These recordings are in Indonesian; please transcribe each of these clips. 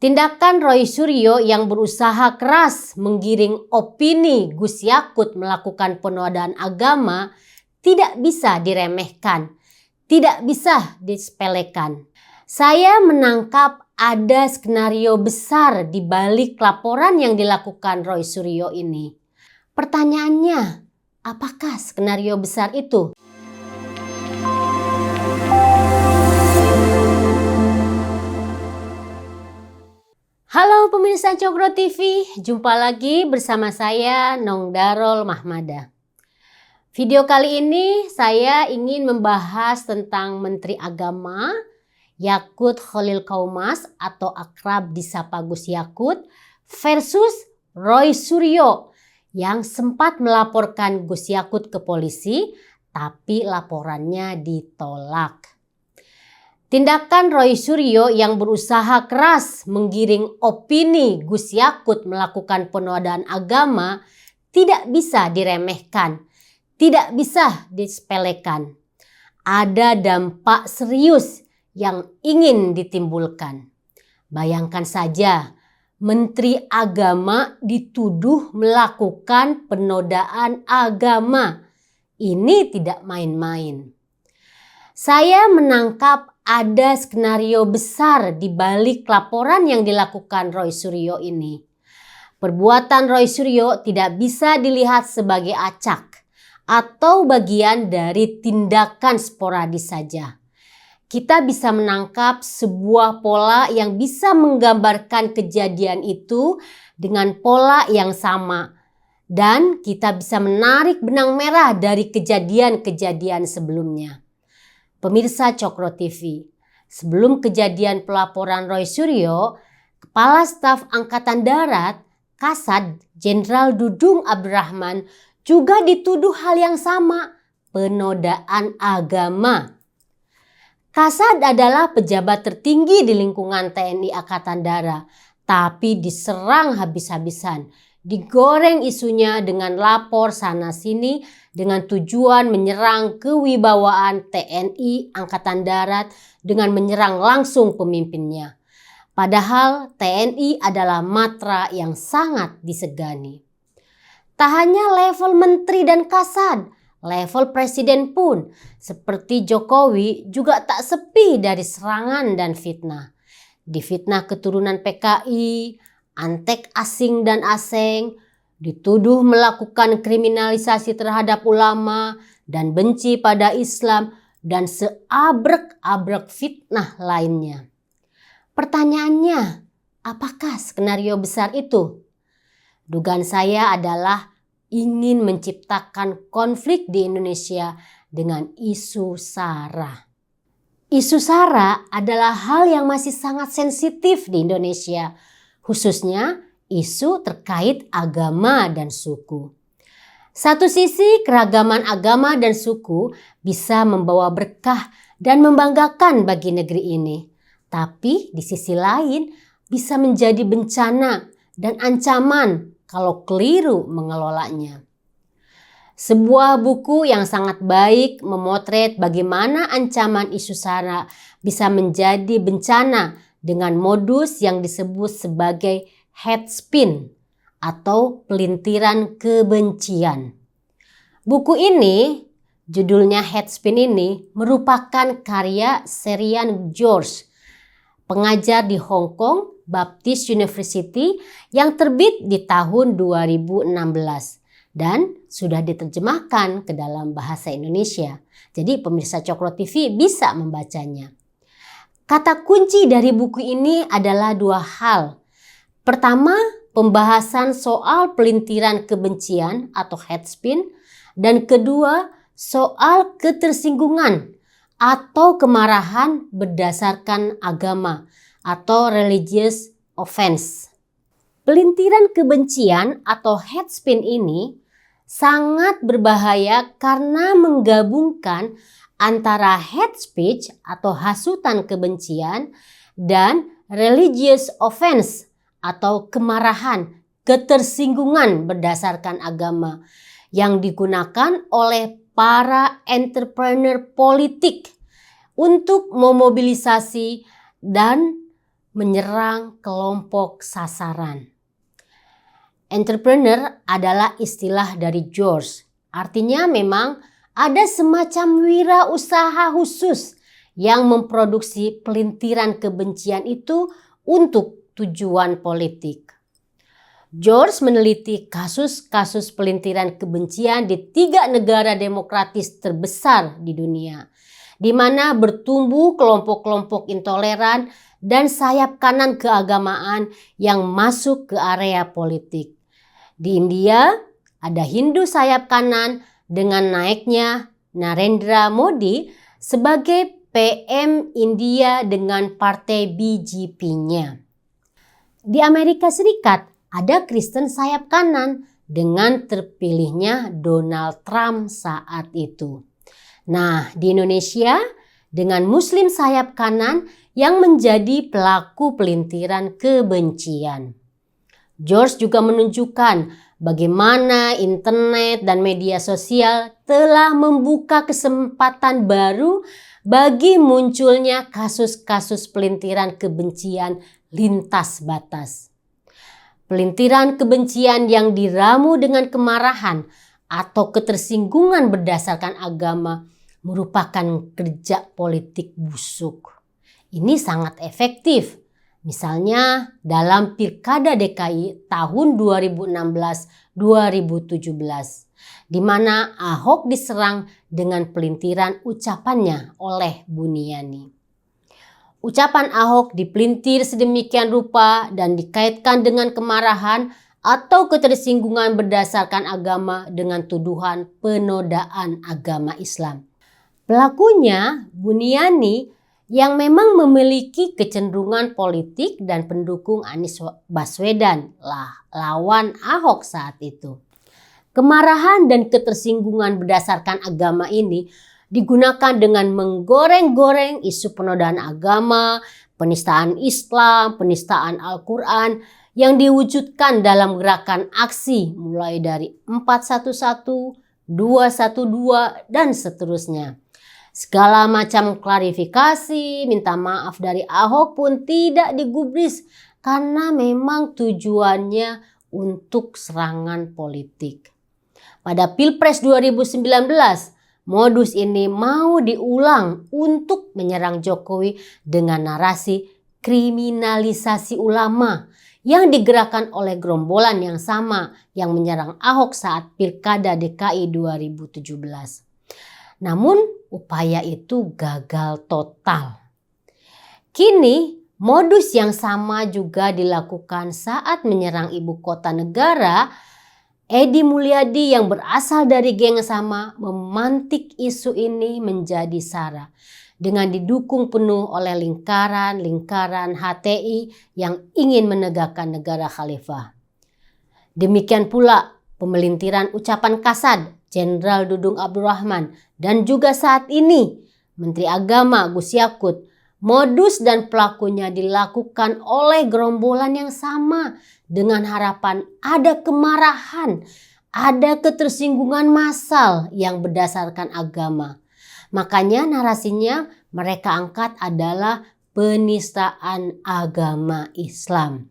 Tindakan Roy Suryo yang berusaha keras menggiring opini Gus Yakut melakukan penodaan agama tidak bisa diremehkan, tidak bisa disepelekan. Saya menangkap ada skenario besar di balik laporan yang dilakukan Roy Suryo ini. Pertanyaannya, apakah skenario besar itu? Halo pemirsa Cokro TV, jumpa lagi bersama saya Nong Darol Mahmada. Video kali ini saya ingin membahas tentang Menteri Agama Yakut Khalil Qaumas atau akrab disapa Gus Yakut versus Roy Suryo yang sempat melaporkan Gus Yakut ke polisi tapi laporannya ditolak. Tindakan Roy Suryo yang berusaha keras menggiring opini Gus Yakut melakukan penodaan agama tidak bisa diremehkan, tidak bisa disepelekan. Ada dampak serius yang ingin ditimbulkan. Bayangkan saja, Menteri Agama dituduh melakukan penodaan agama. Ini tidak main-main. Saya menangkap ada skenario besar di balik laporan yang dilakukan Roy Suryo ini. Perbuatan Roy Suryo tidak bisa dilihat sebagai acak atau bagian dari tindakan sporadis saja. Kita bisa menangkap sebuah pola yang bisa menggambarkan kejadian itu dengan pola yang sama. Dan kita bisa menarik benang merah dari kejadian-kejadian sebelumnya. Pemirsa Cokro TV, sebelum kejadian pelaporan Roy Suryo, Kepala Staf Angkatan Darat, Kasad Jenderal Dudung Abdurrahman juga dituduh hal yang sama, penodaan agama. Kasad adalah pejabat tertinggi di lingkungan TNI Angkatan Darat, tapi diserang habis-habisan. Digoreng isunya dengan lapor sana-sini dengan tujuan menyerang kewibawaan TNI Angkatan Darat dengan menyerang langsung pemimpinnya. Padahal TNI adalah matra yang sangat disegani. Tak hanya level menteri dan kasad, level presiden pun seperti Jokowi juga tak sepi dari serangan dan fitnah. Difitnah keturunan PKI, antek asing dan aseng, dituduh melakukan kriminalisasi terhadap ulama dan benci pada Islam dan seabrek-abrek fitnah lainnya. Pertanyaannya, apakah skenario besar itu? Dugaan saya adalah ingin menciptakan konflik di Indonesia dengan isu SARA. Isu SARA adalah hal yang masih sangat sensitif di Indonesia, khususnya isu terkait agama dan suku. Satu sisi keragaman agama dan suku bisa membawa berkah dan membanggakan bagi negeri ini. Tapi di sisi lain bisa menjadi bencana dan ancaman kalau keliru mengelolanya. Sebuah buku yang sangat baik memotret bagaimana ancaman isu SARA bisa menjadi bencana dengan modus yang disebut sebagai head spin atau pelintiran kebencian. Buku ini, judulnya Head Spin ini, merupakan karya Serian George, pengajar di Hong Kong Baptist University yang terbit di tahun 2016 dan sudah diterjemahkan ke dalam bahasa Indonesia. Jadi pemirsa Cokro TV bisa membacanya. Kata kunci dari buku ini adalah dua hal. Pertama, pembahasan soal pelintiran kebencian atau head spin. Dan kedua, soal ketersinggungan atau kemarahan berdasarkan agama atau religious offense. Pelintiran kebencian atau head spin ini sangat berbahaya karena menggabungkan antara hate speech atau hasutan kebencian dan religious offense atau kemarahan, ketersinggungan berdasarkan agama yang digunakan oleh para entrepreneur politik untuk memobilisasi dan menyerang kelompok sasaran. Entrepreneur adalah istilah dari George. Artinya memang ada semacam wirausaha khusus yang memproduksi pelintiran kebencian itu untuk tujuan politik. George meneliti kasus-kasus pelintiran kebencian di 3 negara demokratis terbesar di dunia, di mana bertumbuh kelompok-kelompok intoleran dan sayap kanan keagamaan yang masuk ke area politik. Di India, ada Hindu sayap kanan dengan naiknya Narendra Modi sebagai PM India dengan partai BJP-nya. Di Amerika Serikat, ada Kristen sayap kanan dengan terpilihnya Donald Trump saat itu. Nah, di Indonesia dengan Muslim sayap kanan yang menjadi pelaku pelintiran kebencian. George juga menunjukkan bagaimana internet dan media sosial telah membuka kesempatan baru bagi munculnya kasus-kasus pelintiran kebencian lintas batas. Pelintiran kebencian yang diramu dengan kemarahan atau ketersinggungan berdasarkan agama merupakan kerja politik busuk. Ini sangat efektif. Misalnya dalam Pilkada DKI tahun 2016-2017, di mana Ahok diserang dengan pelintiran ucapannya oleh Buniani. Ucapan Ahok dipelintir sedemikian rupa dan dikaitkan dengan kemarahan atau ketersinggungan berdasarkan agama dengan tuduhan penodaan agama Islam. Pelakunya, Buniani, yang memang memiliki kecenderungan politik dan pendukung Anies Baswedan lawan Ahok saat itu. Kemarahan dan ketersinggungan berdasarkan agama ini digunakan dengan menggoreng-goreng isu penodaan agama, penistaan Islam, penistaan Al-Quran yang diwujudkan dalam gerakan aksi mulai dari 411, 212 dan seterusnya. Segala macam klarifikasi, minta maaf dari Ahok pun tidak digubris karena memang tujuannya untuk serangan politik. Pada Pilpres 2019, modus ini mau diulang untuk menyerang Jokowi dengan narasi kriminalisasi ulama yang digerakkan oleh gerombolan yang sama yang menyerang Ahok saat Pilkada DKI 2017. Namun upaya itu gagal total. Kini modus yang sama juga dilakukan saat menyerang ibu kota negara. Edi Mulyadi yang berasal dari geng sama memantik isu ini menjadi sara dengan didukung penuh oleh lingkaran-lingkaran HTI yang ingin menegakkan negara khalifah. Demikian pula pemelintiran ucapan kasad Jenderal Dudung Abdurrahman dan juga saat ini Menteri Agama Gus Yakut. Modus dan pelakunya dilakukan oleh gerombolan yang sama dengan harapan ada kemarahan, ada ketersinggungan massal yang berdasarkan agama. Makanya narasinya mereka angkat adalah penistaan agama Islam.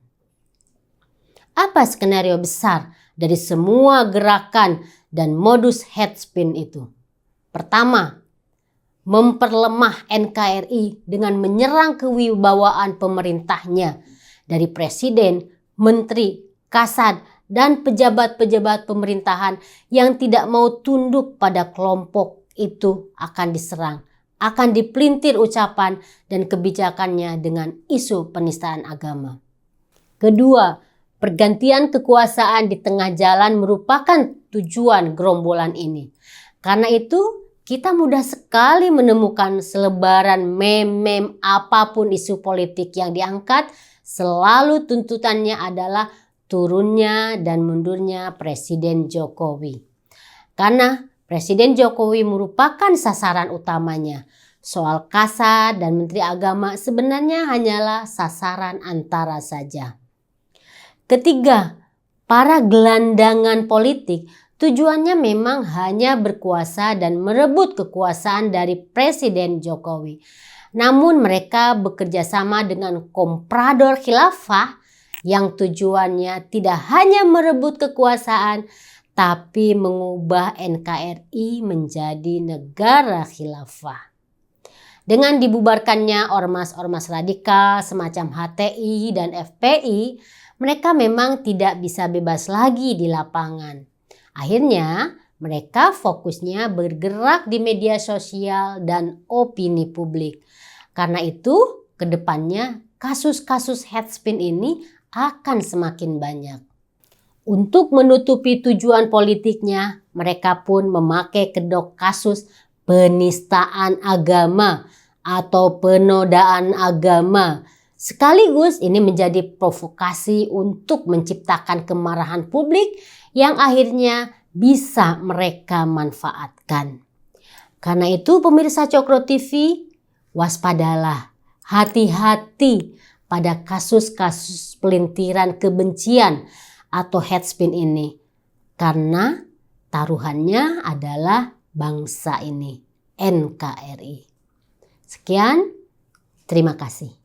Apa skenario besar dari semua gerakan dan modus hate spin itu? Pertama, memperlemah NKRI dengan menyerang kewibawaan pemerintahnya dari presiden, menteri, kasad, dan pejabat-pejabat pemerintahan yang tidak mau tunduk pada kelompok itu akan diserang, akan dipelintir ucapan dan kebijakannya dengan isu penistaan agama. Kedua, pergantian kekuasaan di tengah jalan merupakan tujuan gerombolan ini. Karena itu, kita mudah sekali menemukan selebaran meme-meme apapun isu politik yang diangkat, selalu tuntutannya adalah turunnya dan mundurnya Presiden Jokowi. Karena Presiden Jokowi merupakan sasaran utamanya. Soal kasad dan Menteri Agama sebenarnya hanyalah sasaran antara saja. Ketiga, para gelandangan politik tujuannya memang hanya berkuasa dan merebut kekuasaan dari Presiden Jokowi. Namun mereka bekerja sama dengan komprador khilafah yang tujuannya tidak hanya merebut kekuasaan, tapi mengubah NKRI menjadi negara khilafah. Dengan dibubarkannya ormas-ormas radikal semacam HTI dan FPI, mereka memang tidak bisa bebas lagi di lapangan. Akhirnya, mereka fokusnya bergerak di media sosial dan opini publik. Karena itu, ke depannya kasus-kasus headspin ini akan semakin banyak. Untuk menutupi tujuan politiknya, mereka pun memakai kedok kasus penistaan agama atau penodaan agama. Sekaligus ini menjadi provokasi untuk menciptakan kemarahan publik yang akhirnya bisa mereka manfaatkan. Karena itu pemirsa Cokro TV, waspadalah, hati-hati pada kasus-kasus pelintiran kebencian atau headspin ini. Karena taruhannya adalah bangsa ini, NKRI. Sekian, terima kasih.